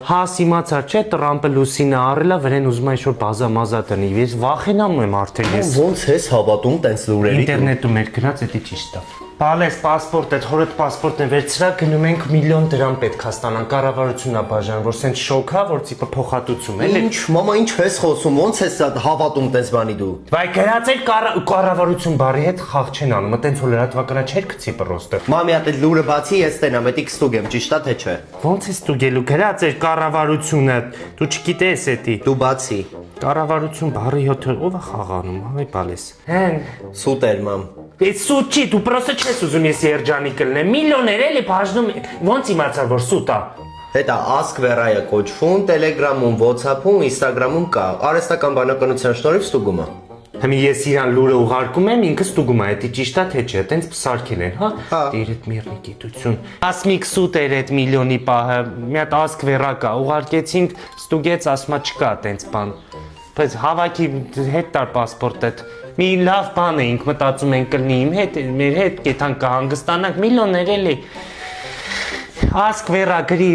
Հաս իմացա չէ Տրամպը լուսինը առելա վրան ուզում է ինչ-որ բազա-մազա տնի ես վախենամ եմ արդեն ես Ոնց ես հավատում տենց լուրերի ինտերնետում էր գրած էդի ճիշտ է Բալես պասպորտ է հորդ պասպորտն է վերցրա գնում ենք միլիոն դրամ պետք է ստանան կառավարությունն է բաժան որ սենց շոկ է որ տիպը փոխհատուցում է Ինչ մամա ինչ ես խոսում ոնց ես հավատում տենց բանի դու Վայ գրած էր կառավարություն բարի հետ խաղ չեն անում տենց որ լրատվականը չէր գցի պրոստը Մամի այդ լուրը բացի ես տենամ էդի կստուգեմ ճիշտ է թե չէ Ոնց ես դու գելու գրած էր կառավարությունը դու չգիտես էդի Դու բացի Կառավարություն բարի հոթը ով է խաղանում հավե բալես Հեն Սուտեր մամ It's սուտ չի դու պրոստը չես ուզում ես երջանիկ լինեմ միլիոներ էլի բաժնում ոնց իմացար որ սուտ է Հետա ասկ վերայա կոչվում Telegram-ում, WhatsApp-ում, Instagram-ում կա արհեստական բանականության շնորհիվ ստուգում է Հիմա ես իրան լուրը ուղարկում եմ ինքը ստուգում է դա ճիշտ է թե չէ տենց սարքել են հա դեր այդ միրնի գիտություն ասմիկ սուտ էր այդ միլիոնի պահը մի հատ ասկ վերա կա ուղարկեցինք ստուգեց ասма չկա տենց բան բայց հավաքի հետ տար պասպորտը մի լավ բան էինք մտածում ենք կլինի իմ հետ մեր հետ կեթան կհանգստանանք միլիոներ էլի ասկ վերա գրի